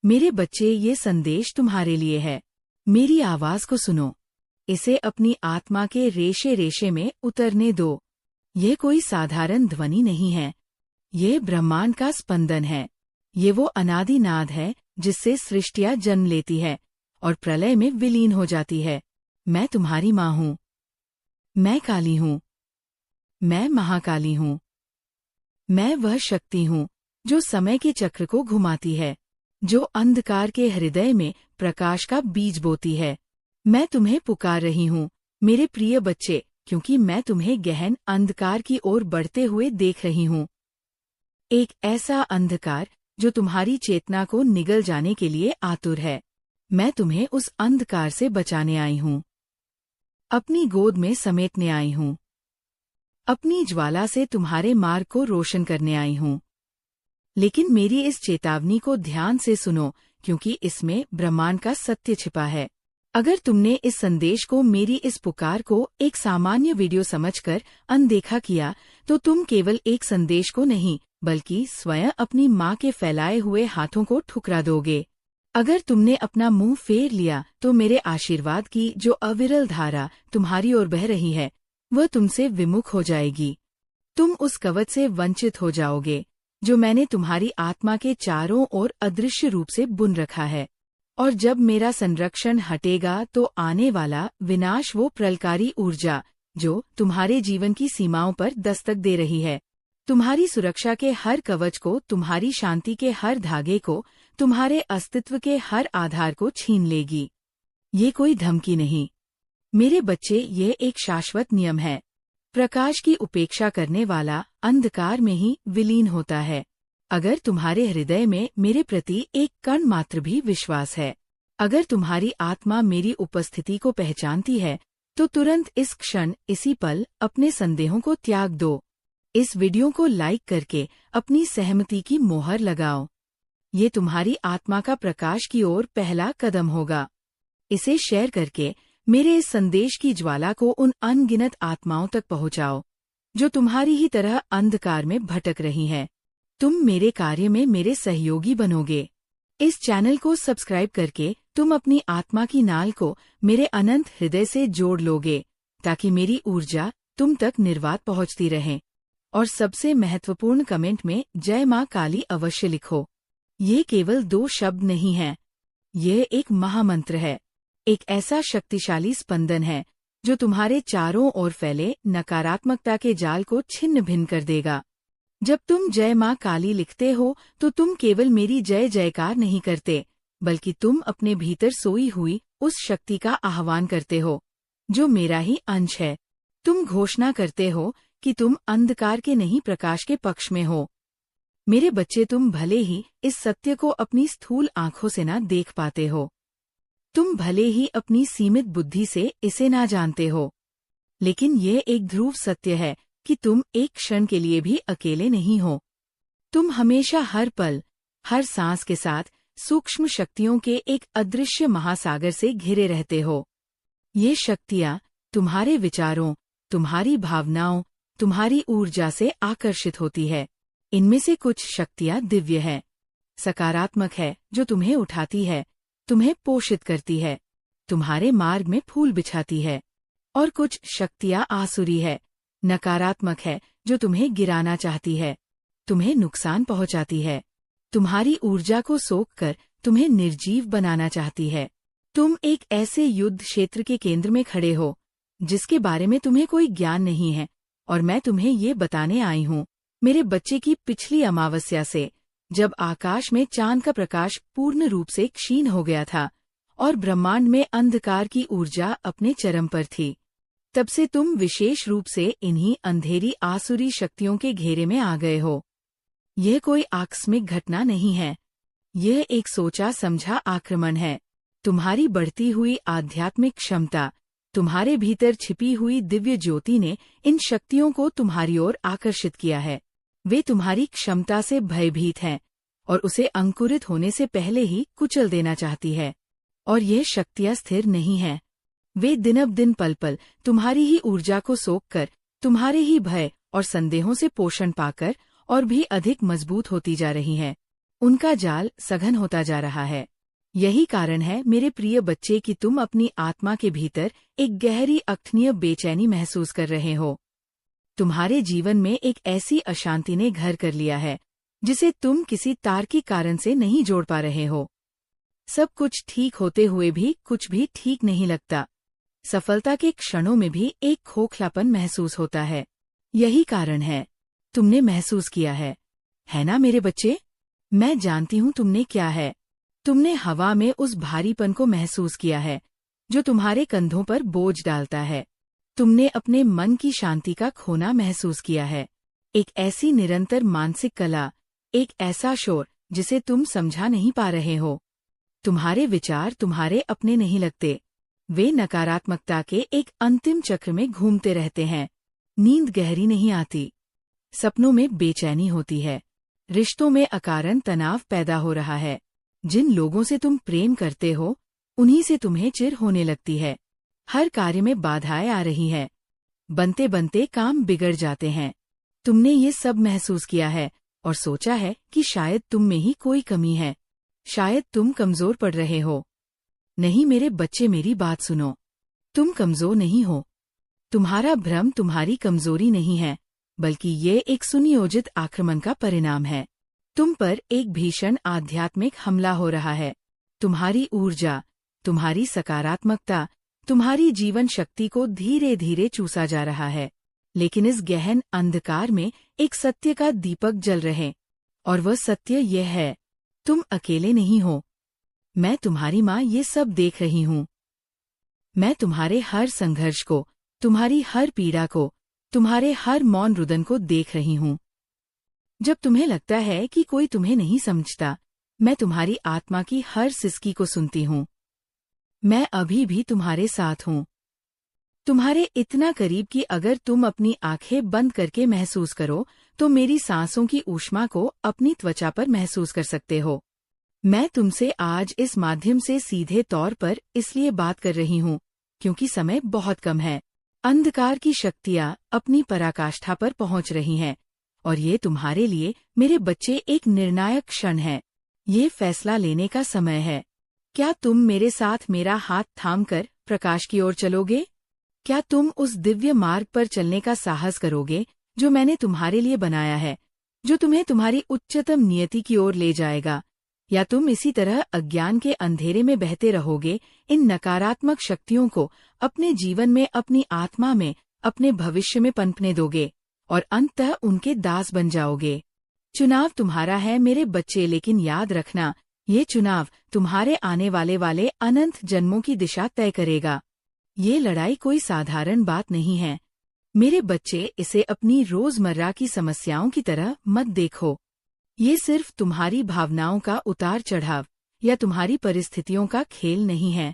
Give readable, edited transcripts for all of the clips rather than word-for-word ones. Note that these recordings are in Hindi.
मेरे बच्चे, ये संदेश तुम्हारे लिए है। मेरी आवाज को सुनो। इसे अपनी आत्मा के रेशे रेशे में उतरने दो। ये कोई साधारण ध्वनि नहीं है। ये ब्रह्मांड का स्पंदन है। ये वो अनादि नाद है जिससे सृष्टियां जन्म लेती है और प्रलय में विलीन हो जाती है। मैं तुम्हारी माँ हूँ। मैं काली हूँ। मैं महाकाली हूँ। मैं वह शक्ति हूँ जो समय के चक्र को घुमाती है, जो अंधकार के हृदय में प्रकाश का बीज बोती है। मैं तुम्हें पुकार रही हूँ, मेरे प्रिय बच्चे, क्योंकि मैं तुम्हें गहन अंधकार की ओर बढ़ते हुए देख रही हूँ। एक ऐसा अंधकार जो तुम्हारी चेतना को निगल जाने के लिए आतुर है। मैं तुम्हें उस अंधकार से बचाने आई हूँ। अपनी गोद में समेटने आई हूँ। अपनी ज्वाला से तुम्हारे मार्ग को रोशन करने आई हूँ। लेकिन मेरी इस चेतावनी को ध्यान से सुनो, क्योंकि इसमें ब्रह्मांड का सत्य छिपा है। अगर तुमने इस संदेश को, मेरी इस पुकार को एक सामान्य वीडियो समझकर अनदेखा किया, तो तुम केवल एक संदेश को नहीं, बल्कि स्वयं अपनी माँ के फैलाए हुए हाथों को ठुकरा दोगे। अगर तुमने अपना मुंह फेर लिया, तो मेरे आशीर्वाद की जो अविरल धारा तुम्हारी ओर बह रही है, वह तुमसे विमुख हो जाएगी। तुम उस कवच से वंचित हो जाओगे जो मैंने तुम्हारी आत्मा के चारों ओर अदृश्य रूप से बुन रखा है। और जब मेरा संरक्षण हटेगा, तो आने वाला विनाश, वो प्रलकारी ऊर्जा जो तुम्हारे जीवन की सीमाओं पर दस्तक दे रही है, तुम्हारी सुरक्षा के हर कवच को, तुम्हारी शांति के हर धागे को, तुम्हारे अस्तित्व के हर आधार को छीन लेगी। ये कोई धमकी नहीं मेरे बच्चे, ये एक शाश्वत नियम है। प्रकाश की उपेक्षा करने वाला अंधकार में ही विलीन होता है। अगर तुम्हारे हृदय में मेरे प्रति एक कण मात्र भी विश्वास है, अगर तुम्हारी आत्मा मेरी उपस्थिति को पहचानती है, तो तुरंत इस क्षण, इसी पल अपने संदेहों को त्याग दो। इस वीडियो को लाइक करके अपनी सहमति की मोहर लगाओ। ये तुम्हारी आत्मा का प्रकाश की ओर पहला कदम होगा। इसे शेयर करके मेरे इस संदेश की ज्वाला को उन अनगिनत आत्माओं तक पहुंचाओ जो तुम्हारी ही तरह अंधकार में भटक रही हैं। तुम मेरे कार्य में मेरे सहयोगी बनोगे। इस चैनल को सब्सक्राइब करके तुम अपनी आत्मा की नाल को मेरे अनंत हृदय से जोड़ लोगे, ताकि मेरी ऊर्जा तुम तक निर्वात पहुंचती रहे। और सबसे महत्वपूर्ण कमेंट में जय मां काली अवश्य लिखो। ये केवल 2 शब्द नहीं हैं, ये एक महामंत्र है। एक ऐसा शक्तिशाली स्पंदन है जो तुम्हारे चारों ओर फैले नकारात्मकता के जाल को छिन्न भिन्न कर देगा। जब तुम जय मां काली लिखते हो, तो तुम केवल मेरी जय जयकार नहीं करते, बल्कि तुम अपने भीतर सोई हुई उस शक्ति का आह्वान करते हो जो मेरा ही अंश है। तुम घोषणा करते हो कि तुम अंधकार के नहीं, प्रकाश के पक्ष में हो। मेरे बच्चे, तुम भले ही इस सत्य को अपनी स्थूल आंखों से ना देख पाते हो, तुम भले ही अपनी सीमित बुद्धि से इसे ना जानते हो, लेकिन ये एक ध्रुव सत्य है कि तुम एक क्षण के लिए भी अकेले नहीं हो। तुम हमेशा, हर पल, हर सांस के साथ सूक्ष्म शक्तियों के एक अदृश्य महासागर से घिरे रहते हो। ये शक्तियाँ तुम्हारे विचारों, तुम्हारी भावनाओं, तुम्हारी ऊर्जा से आकर्षित होती है। इनमें से कुछ शक्तियाँ दिव्य है, सकारात्मक है, जो तुम्हें उठाती है, तुम्हें पोषित करती है, तुम्हारे मार्ग में फूल बिछाती है। और कुछ शक्तियाँ आसुरी है, नकारात्मक है, जो तुम्हें गिराना चाहती है, तुम्हें नुकसान पहुंचाती है, तुम्हारी ऊर्जा को सोखकर तुम्हें निर्जीव बनाना चाहती है। तुम एक ऐसे युद्ध क्षेत्र के केंद्र में खड़े हो जिसके बारे में तुम्हें कोई ज्ञान नहीं है, और मैं तुम्हें ये बताने आई हूँ, मेरे बच्चे, की पिछली अमावस्या से, जब आकाश में चांद का प्रकाश पूर्ण रूप से क्षीण हो गया था और ब्रह्मांड में अंधकार की ऊर्जा अपने चरम पर थी, तब से तुम विशेष रूप से इन्हीं अंधेरी आसुरी शक्तियों के घेरे में आ गए हो। यह कोई आकस्मिक घटना नहीं है, यह एक सोचा समझा आक्रमण है। तुम्हारी बढ़ती हुई आध्यात्मिक क्षमता, तुम्हारे भीतर छिपी हुई दिव्य ज्योति ने इन शक्तियों को तुम्हारी ओर आकर्षित किया है। वे तुम्हारी क्षमता से भयभीत हैं और उसे अंकुरित होने से पहले ही कुचल देना चाहती है। और ये शक्तियाँ स्थिर नहीं हैं, वे दिनब दिन पल पल तुम्हारी ही ऊर्जा को सोखकर, तुम्हारे ही भय और संदेहों से पोषण पाकर और भी अधिक मजबूत होती जा रही हैं। उनका जाल सघन होता जा रहा है। यही कारण है मेरे प्रिय बच्चे कि तुम अपनी आत्मा के भीतर एक गहरी अक्षणीय बेचैनी महसूस कर रहे हो। तुम्हारे जीवन में एक ऐसी अशांति ने घर कर लिया है जिसे तुम किसी तार्किक कारण से नहीं जोड़ पा रहे हो। सब कुछ ठीक होते हुए भी कुछ भी ठीक नहीं लगता। सफलता के क्षणों में भी एक खोखलापन महसूस होता है। यही कारण है तुमने महसूस किया है ना मेरे बच्चे? मैं जानती हूँ तुमने क्या है। तुमने हवा में उस भारीपन को महसूस किया है जो तुम्हारे कंधों पर बोझ डालता है। तुमने अपने मन की शांति का खोना महसूस किया है। एक ऐसी निरंतर मानसिक कला, एक ऐसा शोर जिसे तुम समझा नहीं पा रहे हो। तुम्हारे विचार तुम्हारे अपने नहीं लगते। वे नकारात्मकता के एक अंतिम चक्र में घूमते रहते हैं। नींद गहरी नहीं आती। सपनों में बेचैनी होती है। रिश्तों में अकारण तनाव पैदा हो रहा है। जिन लोगों से तुम प्रेम करते हो उन्हीं से तुम्हें चिढ़ होने लगती है। हर कार्य में बाधाएं आ रही हैं। बनते बनते काम बिगड़ जाते हैं। तुमने ये सब महसूस किया है और सोचा है कि शायद तुम में ही कोई कमी है। शायद तुम कमजोर पड़ रहे हो। नहीं मेरे बच्चे, मेरी बात सुनो। तुम कमजोर नहीं हो। तुम्हारा भ्रम तुम्हारी कमजोरी नहीं है, बल्कि ये एक सुनियोजित आक्रमण का परिणाम है। तुम पर एक भीषण आध्यात्मिक हमला हो रहा है। तुम्हारी ऊर्जा, तुम्हारी सकारात्मकता, तुम्हारी जीवन शक्ति को धीरे धीरे चूसा जा रहा है। लेकिन इस गहन अंधकार में एक सत्य का दीपक जल रहे, और वह सत्य यह है, तुम अकेले नहीं हो। मैं तुम्हारी माँ ये सब देख रही हूँ। मैं तुम्हारे हर संघर्ष को, तुम्हारी हर पीड़ा को, तुम्हारे हर मौन रुदन को देख रही हूँ। जब तुम्हें लगता है कि कोई तुम्हें नहीं समझता, मैं तुम्हारी आत्मा की हर सिसकी को सुनती हूँ। मैं अभी भी तुम्हारे साथ हूँ। तुम्हारे इतना करीब कि अगर तुम अपनी आंखें बंद करके महसूस करो तो मेरी सांसों की ऊष्मा को अपनी त्वचा पर महसूस कर सकते हो। मैं तुमसे आज इस माध्यम से सीधे तौर पर इसलिए बात कर रही हूँ क्योंकि समय बहुत कम है। अंधकार की शक्तियाँ अपनी पराकाष्ठा पर पहुँच रही हैं, और ये तुम्हारे लिए मेरे बच्चे एक निर्णायक क्षण है। ये फैसला लेने का समय है। क्या तुम मेरे साथ मेरा हाथ थामकर प्रकाश की ओर चलोगे? क्या तुम उस दिव्य मार्ग पर चलने का साहस करोगे जो मैंने तुम्हारे लिए बनाया है, जो तुम्हें तुम्हारी उच्चतम नियति की ओर ले जाएगा? या तुम इसी तरह अज्ञान के अंधेरे में बहते रहोगे, इन नकारात्मक शक्तियों को अपने जीवन में, अपनी आत्मा में, अपने भविष्य में पनपने दोगे और अंततः उनके दास बन जाओगे? चुनाव तुम्हारा है मेरे बच्चे, लेकिन याद रखना, ये चुनाव तुम्हारे आने वाले अनंत जन्मों की दिशा तय करेगा। ये लड़ाई कोई साधारण बात नहीं है मेरे बच्चे। इसे अपनी रोजमर्रा की समस्याओं की तरह मत देखो। ये सिर्फ तुम्हारी भावनाओं का उतार चढ़ाव या तुम्हारी परिस्थितियों का खेल नहीं है।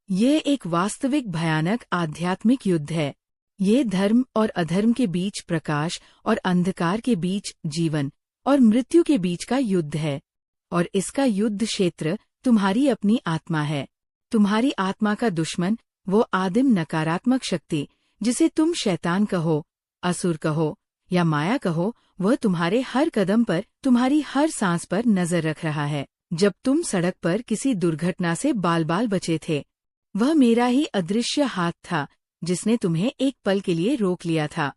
ये एक वास्तविक भयानक आध्यात्मिक युद्ध है। ये धर्म और अधर्म के बीच, प्रकाश और अंधकार के बीच, जीवन और मृत्यु के बीच का युद्ध है। और इसका युद्ध क्षेत्र तुम्हारी अपनी आत्मा है। तुम्हारी आत्मा का दुश्मन, वो आदिम नकारात्मक शक्ति जिसे तुम शैतान कहो, असुर कहो या माया कहो, वह तुम्हारे हर कदम पर, तुम्हारी हर सांस पर नजर रख रहा है। जब तुम सड़क पर किसी दुर्घटना से बाल बाल बचे थे, वह मेरा ही अदृश्य हाथ था जिसने तुम्हें एक पल के लिए रोक लिया था।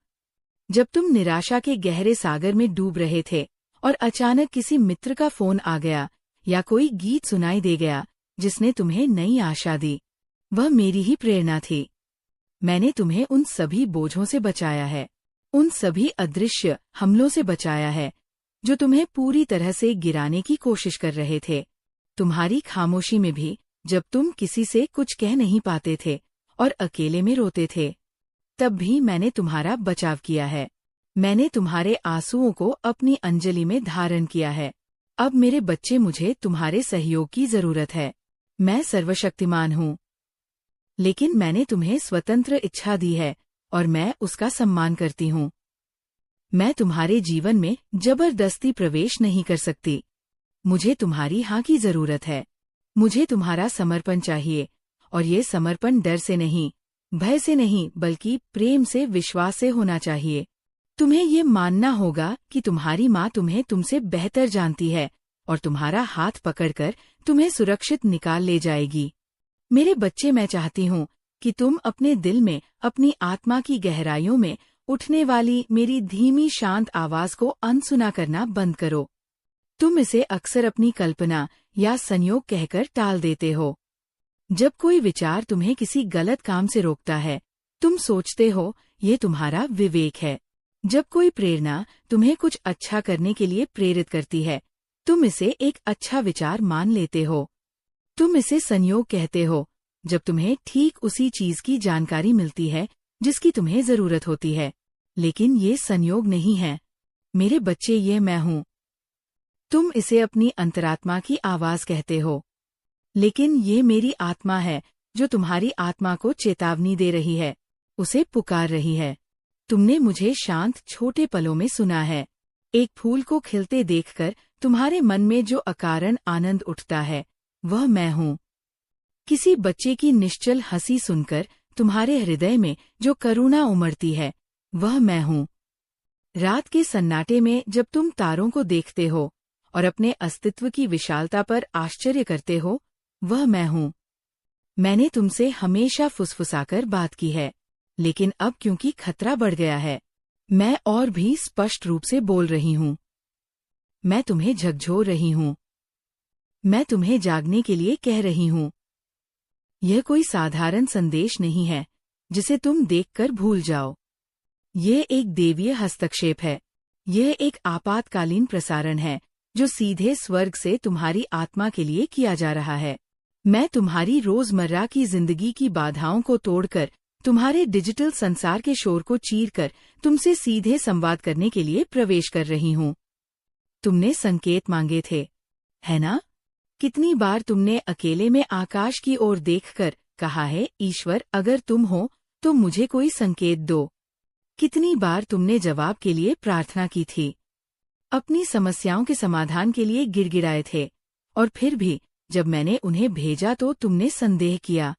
जब तुम निराशा के गहरे सागर में डूब रहे थे और अचानक किसी मित्र का फोन आ गया या कोई गीत सुनाई दे गया जिसने तुम्हें नई आशा दी, वह मेरी ही प्रेरणा थी। मैंने तुम्हें उन सभी बोझों से बचाया है, उन सभी अदृश्य हमलों से बचाया है जो तुम्हें पूरी तरह से गिराने की कोशिश कर रहे थे। तुम्हारी खामोशी में भी, जब तुम किसी से कुछ कह नहीं पाते थे और अकेले में रोते थे, तब भी मैंने तुम्हारा बचाव किया है। मैंने तुम्हारे आंसुओं को अपनी अंजलि में धारण किया है। अब मेरे बच्चे, मुझे तुम्हारे सहयोग की जरूरत है। मैं सर्वशक्तिमान हूँ, लेकिन मैंने तुम्हें स्वतंत्र इच्छा दी है और मैं उसका सम्मान करती हूँ। मैं तुम्हारे जीवन में जबरदस्ती प्रवेश नहीं कर सकती। मुझे तुम्हारी हाँ की जरूरत है। मुझे तुम्हारा समर्पण चाहिए, और ये समर्पण डर से नहीं, भय से नहीं, बल्कि प्रेम से, विश्वास से होना चाहिए। तुम्हें ये मानना होगा कि तुम्हारी माँ तुम्हें तुमसे बेहतर जानती है और तुम्हारा हाथ पकड़कर तुम्हें सुरक्षित निकाल ले जाएगी। मेरे बच्चे, मैं चाहती हूँ कि तुम अपने दिल में, अपनी आत्मा की गहराइयों में उठने वाली मेरी धीमी शांत आवाज को अनसुना करना बंद करो। तुम इसे अक्सर अपनी कल्पना या संयोग कहकर टाल देते हो। जब कोई विचार तुम्हें किसी गलत काम से रोकता है, तुम सोचते हो ये तुम्हारा विवेक है। जब कोई प्रेरणा तुम्हें कुछ अच्छा करने के लिए प्रेरित करती है, तुम इसे एक अच्छा विचार मान लेते हो। तुम इसे संयोग कहते हो, जब तुम्हें ठीक उसी चीज की जानकारी मिलती है जिसकी तुम्हें जरूरत होती है। लेकिन ये संयोग नहीं है मेरे बच्चे, ये मैं हूँ। तुम इसे अपनी अंतरात्मा की आवाज कहते हो, लेकिन ये मेरी आत्मा है जो तुम्हारी आत्मा को चेतावनी दे रही है, उसे पुकार रही है। तुमने मुझे शांत छोटे पलों में सुना है। एक फूल को खिलते देखकर तुम्हारे मन में जो अकारण आनंद उठता है, वह मैं हूँ। किसी बच्चे की निश्चल हंसी सुनकर तुम्हारे हृदय में जो करुणा उमड़ती है, वह मैं हूँ। रात के सन्नाटे में जब तुम तारों को देखते हो और अपने अस्तित्व की विशालता पर आश्चर्य करते हो, वह मैं हूँ। मैंने तुमसे हमेशा फुसफुसाकर बात की है, लेकिन अब क्योंकि खतरा बढ़ गया है, मैं और भी स्पष्ट रूप से बोल रही हूँ। मैं तुम्हें झकझोर रही हूँ। मैं तुम्हें जागने के लिए कह रही हूँ। यह कोई साधारण संदेश नहीं है जिसे तुम देखकर भूल जाओ। ये एक देवीय हस्तक्षेप है। यह एक आपातकालीन प्रसारण है जो सीधे स्वर्ग से तुम्हारी आत्मा के लिए किया जा रहा है। मैं तुम्हारी रोजमर्रा की जिंदगी की बाधाओं को तोड़कर, तुम्हारे डिजिटल संसार के शोर को चीरकर तुमसे सीधे संवाद करने के लिए प्रवेश कर रही हूँ। तुमने संकेत मांगे थे, है ना? कितनी बार तुमने अकेले में आकाश की ओर देखकर कहा है, ईश्वर अगर तुम हो तो मुझे कोई संकेत दो। कितनी बार तुमने जवाब के लिए प्रार्थना की थी, अपनी समस्याओं के समाधान के लिए गिड़गिड़ाए थे, और फिर भी जब मैंने उन्हें भेजा तो तुमने संदेह किया।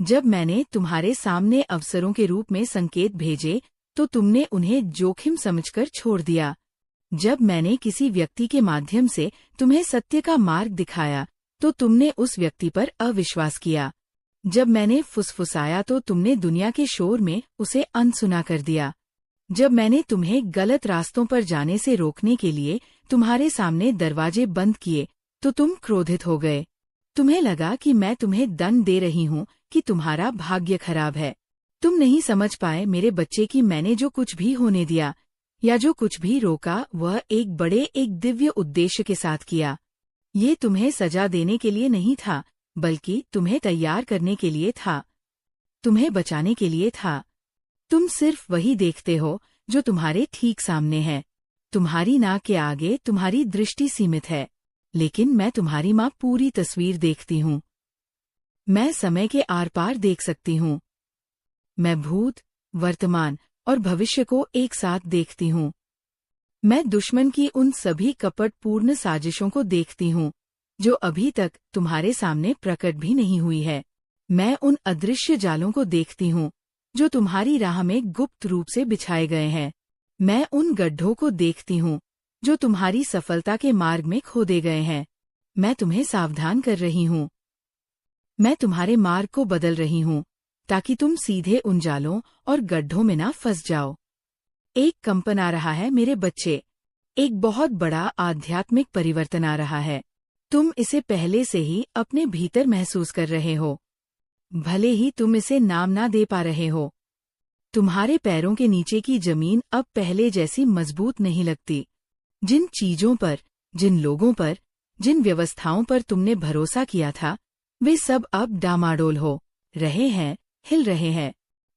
जब मैंने तुम्हारे सामने अवसरों के रूप में संकेत भेजे तो तुमने उन्हें जोखिम समझकर छोड़ दिया। जब मैंने किसी व्यक्ति के माध्यम से तुम्हें सत्य का मार्ग दिखाया तो तुमने उस व्यक्ति पर अविश्वास किया। जब मैंने फुसफुसाया तो तुमने दुनिया के शोर में उसे अनसुना कर दिया। जब मैंने तुम्हें गलत रास्तों पर जाने से रोकने के लिए तुम्हारे सामने दरवाजे बंद किए तो तुम क्रोधित हो गए। तुम्हें लगा कि मैं तुम्हें दंड दे रही हूँ, कि तुम्हारा भाग्य खराब है। तुम नहीं समझ पाए मेरे बच्चे कि मैंने जो कुछ भी होने दिया या जो कुछ भी रोका, वह एक दिव्य उद्देश्य के साथ किया। ये तुम्हें सजा देने के लिए नहीं था, बल्कि तुम्हें तैयार करने के लिए था, तुम्हें बचाने के लिए था। तुम सिर्फ वही देखते हो जो तुम्हारे ठीक सामने है। तुम्हारी नाक के आगे तुम्हारी दृष्टि सीमित है, लेकिन मैं तुम्हारी माँ पूरी तस्वीर देखती हूँ। मैं समय के आर पार देख सकती हूँ। मैं भूत, वर्तमान और भविष्य को एक साथ देखती हूँ। मैं दुश्मन की उन सभी कपटपूर्ण साजिशों को देखती हूँ जो अभी तक तुम्हारे सामने प्रकट भी नहीं हुई है। मैं उन अदृश्य जालों को देखती हूँ जो तुम्हारी राह में गुप्त रूप से बिछाए गए हैं। मैं उन गड्ढों को देखती हूँ जो तुम्हारी सफलता के मार्ग में खोदे गए हैं। मैं तुम्हें सावधान कर रही हूँ। मैं तुम्हारे मार्ग को बदल रही हूँ ताकि तुम सीधे उन जालों और गड्ढों में ना फंस जाओ। एक कंपन आ रहा है मेरे बच्चे, एक बहुत बड़ा आध्यात्मिक परिवर्तन आ रहा है। तुम इसे पहले से ही अपने भीतर महसूस कर रहे हो, भले ही तुम इसे नाम ना दे पा रहे हो। तुम्हारे पैरों के नीचे की जमीन अब पहले जैसी मजबूत नहीं लगती। जिन चीजों पर, जिन लोगों पर, जिन व्यवस्थाओं पर तुमने भरोसा किया था, वे सब अब डामाडोल हो रहे हैं, हिल रहे हैं।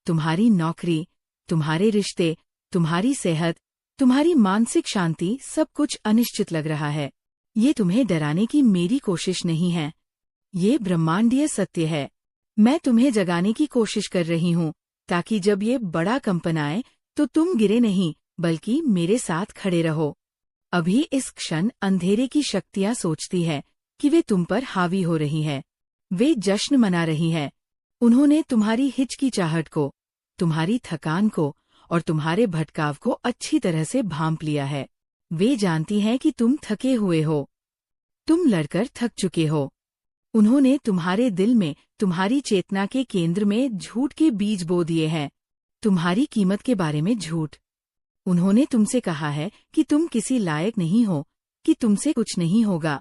तुम्हारी नौकरी, तुम्हारे रिश्ते, तुम्हारी सेहत, तुम्हारी मानसिक शांति, सब अनिश्चित अनिश्चित लग रहा है। ये तुम्हें डराने की मेरी कोशिश नहीं है, ये ब्रह्मांडीय सत्य है। मैं तुम्हें जगाने की कोशिश कर रही हूँ ताकि जब ये बड़ा कंपन आए तो तुम गिरे नहीं, बल्कि मेरे साथ खड़े रहो। अभी इस क्षण अंधेरे की शक्तियाँ सोचती है कि वे तुम पर हावी हो रही है। वे जश्न मना रही है। उन्होंने तुम्हारी हिचकिचाहट को, तुम्हारी थकान को और तुम्हारे भटकाव को अच्छी तरह से भांप लिया है। वे जानती हैं कि तुम थके हुए हो, तुम लड़कर थक चुके हो। उन्होंने तुम्हारे दिल में, तुम्हारी चेतना के केंद्र में झूठ के बीज बो दिए हैं। तुम्हारी कीमत के बारे में झूठ। उन्होंने तुमसे कहा है कि तुम किसी लायक नहीं हो, कि तुमसे कुछ नहीं होगा।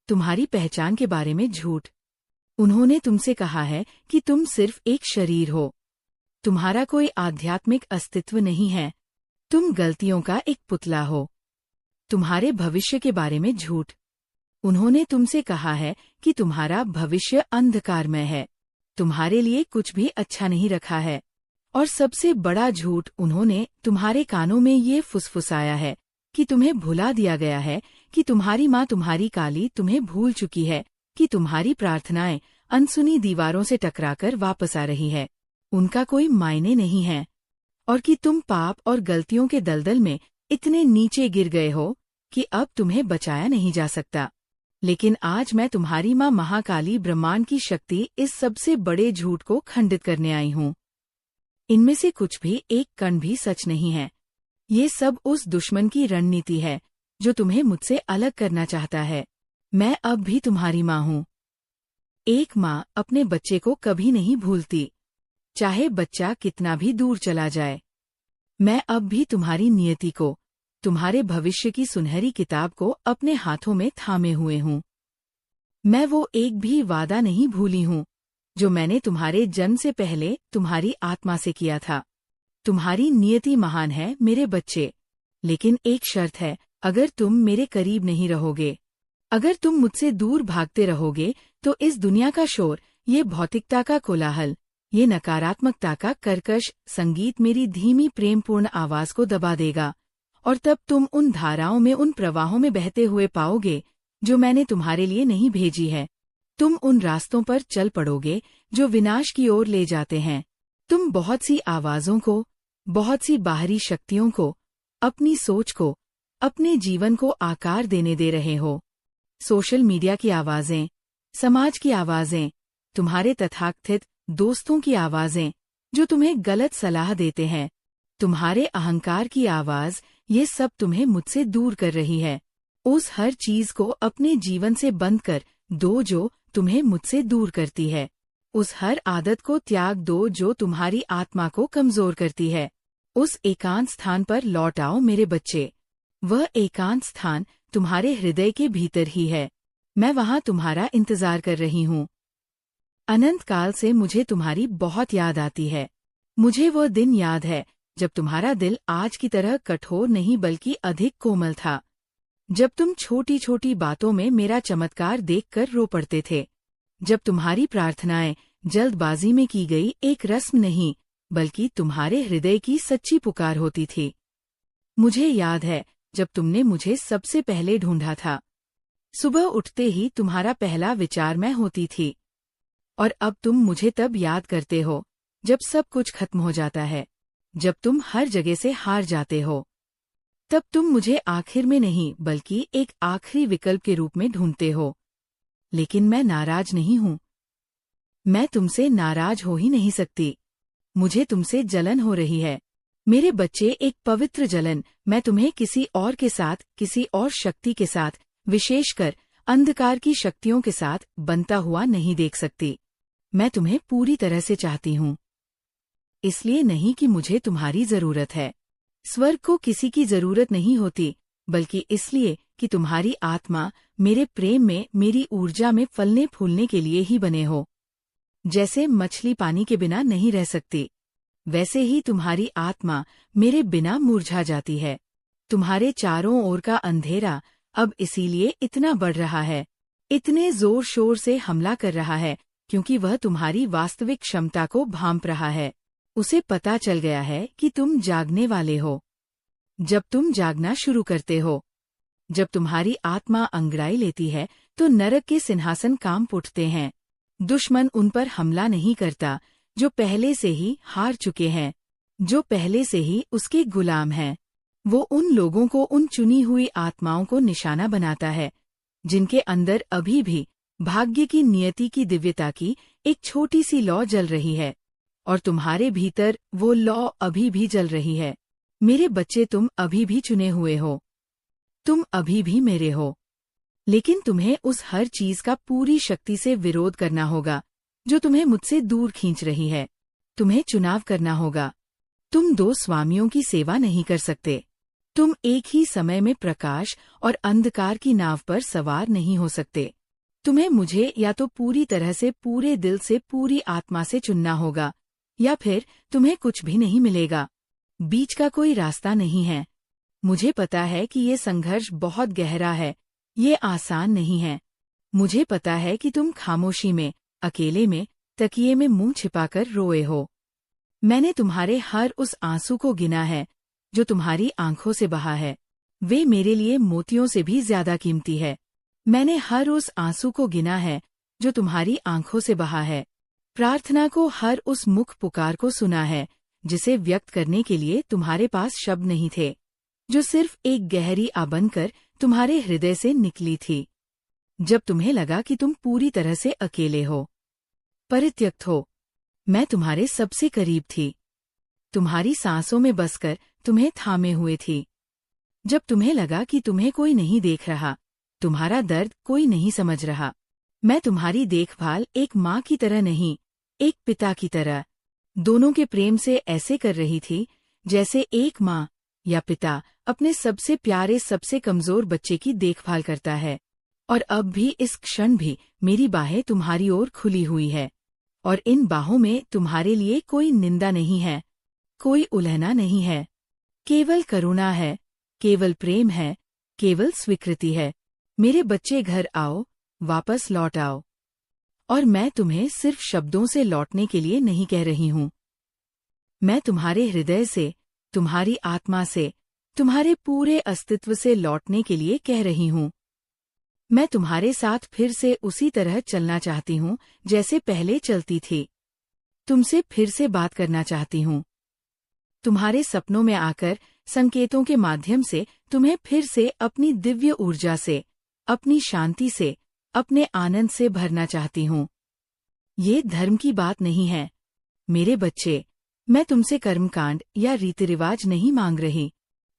तुम्हारी पहचान के बारे में झूठ। उन्होंने तुमसे कहा है कि तुम सिर्फ एक शरीर हो, तुम्हारा कोई आध्यात्मिक अस्तित्व नहीं है, तुम गलतियों का एक पुतला हो। तुम्हारे भविष्य के बारे में झूठ। उन्होंने तुमसे कहा है कि तुम्हारा भविष्य अंधकारमय है, तुम्हारे लिए कुछ भी अच्छा नहीं रखा है। और सबसे बड़ा झूठ उन्होंने तुम्हारे कानों में ये फुसफुसाया है कि तुम्हें भुला दिया गया है, कि तुम्हारी माँ तुम्हारी काली तुम्हें भूल चुकी है, कि तुम्हारी प्रार्थनाएं अनसुनी दीवारों से टकराकर वापस आ रही है, उनका कोई मायने नहीं है, और कि तुम पाप और गलतियों के दलदल में इतने नीचे गिर गए हो कि अब तुम्हें बचाया नहीं जा सकता। लेकिन आज मैं तुम्हारी माँ महाकाली ब्रह्मांड की शक्ति इस सबसे बड़े झूठ को खंडित करने आई हूँ। इनमें से कुछ भी एक कण भी सच नहीं है। ये सब उस दुश्मन की रणनीति है जो तुम्हें मुझसे अलग करना चाहता है। मैं अब भी तुम्हारी माँ हूँ। एक माँ अपने बच्चे को कभी नहीं भूलती, चाहे बच्चा कितना भी दूर चला जाए। मैं अब भी तुम्हारी नियति को, तुम्हारे भविष्य की सुनहरी किताब को अपने हाथों में थामे हुए हूँ। मैं वो एक भी वादा नहीं भूली हूँ जो मैंने तुम्हारे जन्म से पहले तुम्हारी आत्मा से किया था। तुम्हारी नियति महान है मेरे बच्चे, लेकिन एक शर्त है, अगर तुम मेरे करीब नहीं रहोगे, अगर तुम मुझसे दूर भागते रहोगे, तो इस दुनिया का शोर, ये भौतिकता का कोलाहल, ये नकारात्मकता का कर्कश संगीत मेरी धीमी प्रेमपूर्ण आवाज को दबा देगा, और तब तुम उन धाराओं में, उन प्रवाहों में बहते हुए पाओगे जो मैंने तुम्हारे लिए नहीं भेजी है। तुम उन रास्तों पर चल पड़ोगे जो विनाश की ओर ले जाते हैं। तुम बहुत सी आवाजों को, बहुत सी बाहरी शक्तियों को, अपनी सोच को, अपने जीवन को आकार देने दे रहे हो। सोशल मीडिया की आवाजें, समाज की आवाजें, तुम्हारे तथाकथित दोस्तों की आवाजें जो तुम्हें गलत सलाह देते हैं, तुम्हारे अहंकार की आवाज, ये सब तुम्हें मुझसे दूर कर रही है। उस हर चीज को अपने जीवन से बंद कर दो जो तुम्हें मुझसे दूर करती है। उस हर आदत को त्याग दो जो तुम्हारी आत्मा को कमजोर करती है। उस एकांत स्थान पर लौट आओ मेरे बच्चे। वह एकांत स्थान तुम्हारे हृदय के भीतर ही है। मैं वहां तुम्हारा इंतजार कर रही हूँ। अनंत काल से मुझे तुम्हारी बहुत याद आती है। मुझे वह दिन याद है जब तुम्हारा दिल आज की तरह कठोर नहीं बल्कि अधिक कोमल था, जब तुम छोटी छोटी बातों में मेरा चमत्कार देखकर रो पड़ते थे, जब तुम्हारी प्रार्थनाएं जल्दबाजी में की गई एक रस्म नहीं बल्कि तुम्हारे हृदय की सच्ची पुकार होती थी। मुझे याद है जब तुमने मुझे सबसे पहले ढूंढा था। सुबह उठते ही तुम्हारा पहला विचार मैं होती थी, और अब तुम मुझे तब याद करते हो जब सब कुछ खत्म हो जाता है, जब तुम हर जगह से हार जाते हो। तब तुम मुझे आखिर में नहीं बल्कि एक आखिरी विकल्प के रूप में ढूंढते हो। लेकिन मैं नाराज नहीं हूँ। मैं तुमसे नाराज हो ही नहीं सकती। मुझे तुमसे जलन हो रही है मेरे बच्चे, एक पवित्र जलन। मैं तुम्हें किसी और के साथ, किसी और शक्ति के साथ, विशेषकर अंधकार की शक्तियों के साथ बनता हुआ नहीं देख सकती। मैं तुम्हें पूरी तरह से चाहती हूँ। इसलिए नहीं कि मुझे तुम्हारी जरूरत है। स्वर्ग को किसी की जरूरत नहीं होती, बल्कि इसलिए कि तुम्हारी आत्मा मेरे प्रेम में, मेरी ऊर्जा में फलने फूलने के लिए ही बने हो। जैसे मछली पानी के बिना नहीं रह सकती, वैसे ही तुम्हारी आत्मा मेरे बिना मुरझा जाती है। तुम्हारे चारों ओर का अंधेरा अब इसीलिए इतना बढ़ रहा है, इतने जोर शोर से हमला कर रहा है, क्योंकि वह तुम्हारी वास्तविक क्षमता को भांप रहा है। उसे पता चल गया है कि तुम जागने वाले हो। जब तुम जागना शुरू करते हो, जब तुम्हारी आत्मा अंगड़ाई लेती है, तो नरक के सिंहासन कांप उठते हैं। दुश्मन उन पर हमला नहीं करता जो पहले से ही हार चुके हैं, जो पहले से ही उसके गुलाम हैं। वो उन लोगों को, उन चुनी हुई आत्माओं को निशाना बनाता है जिनके अंदर अभी भी भाग्य की, नियति की, दिव्यता की एक छोटी सी लौ जल रही है, और तुम्हारे भीतर वो लौ अभी भी जल रही है। मेरे बच्चे, तुम अभी भी चुने हुए हो, तुम अभी भी मेरे हो। लेकिन तुम्हें उस हर चीज का पूरी शक्ति से विरोध करना होगा जो तुम्हें मुझसे दूर खींच रही है। तुम्हें चुनाव करना होगा। तुम दो स्वामियों की सेवा नहीं कर सकते। तुम एक ही समय में प्रकाश और अंधकार की नाव पर सवार नहीं हो सकते। तुम्हें मुझे या तो पूरी तरह से, पूरे दिल से, पूरी आत्मा से चुनना होगा, या फिर तुम्हें कुछ भी नहीं मिलेगा। बीच का कोई रास्ता नहीं है। मुझे पता है कि ये संघर्ष बहुत गहरा है, ये आसान नहीं है। मुझे पता है कि तुम खामोशी में, अकेले में, तकिए में मुंह छिपाकर रोए हो। मैंने तुम्हारे हर उस आंसू को गिना है जो तुम्हारी आंखों से बहा है। वे मेरे लिए मोतियों से भी ज्यादा कीमती है। मैंने हर उस आंसू को गिना है जो तुम्हारी आंखों से बहा है। प्रार्थना को, हर उस मुख पुकार को सुना है जिसे व्यक्त करने के लिए तुम्हारे पास शब्द नहीं थे, जो सिर्फ एक गहरी आ बनकर तुम्हारे हृदय से निकली थी। जब तुम्हें लगा कि तुम पूरी तरह से अकेले हो, परित्यक्त हो, मैं तुम्हारे सबसे करीब थी। तुम्हारी सांसों में बसकर तुम्हें थामे हुए थी। जब तुम्हें लगा कि तुम्हें कोई नहीं देख रहा, तुम्हारा दर्द कोई नहीं समझ रहा, मैं तुम्हारी देखभाल एक माँ की तरह नहीं, एक पिता की तरह, दोनों के प्रेम से ऐसे कर रही थी जैसे एक माँ या पिता अपने सबसे प्यारे, सबसे कमजोर बच्चे की देखभाल करता है। और अब भी, इस क्षण भी, मेरी बाहें तुम्हारी ओर खुली हुई है, और इन बाहों में तुम्हारे लिए कोई निंदा नहीं है, कोई उलहना नहीं है। केवल करुणा है, केवल प्रेम है, केवल स्वीकृति है। मेरे बच्चे, घर आओ, वापस लौट आओ। और मैं तुम्हें सिर्फ शब्दों से लौटने के लिए नहीं कह रही हूँ। मैं तुम्हारे हृदय से, तुम्हारी आत्मा से, तुम्हारे पूरे अस्तित्व से लौटने के लिए कह रही हूँ। मैं तुम्हारे साथ फिर से उसी तरह चलना चाहती हूँ जैसे पहले चलती थी। तुमसे फिर से बात करना चाहती हूँ। तुम्हारे सपनों में आकर, संकेतों के माध्यम से तुम्हें फिर से अपनी दिव्य ऊर्जा से, अपनी शांति से, अपने आनंद से भरना चाहती हूँ। ये धर्म की बात नहीं है मेरे बच्चे। मैं तुमसे कर्मकांड या रीति रिवाज नहीं मांग रही।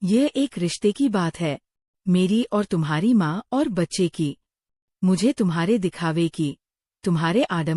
यह एक रिश्ते की बात है, मेरी और तुम्हारी माँ और बच्चे की। मुझे तुम्हारे दिखावे की, तुम्हारे आडंबर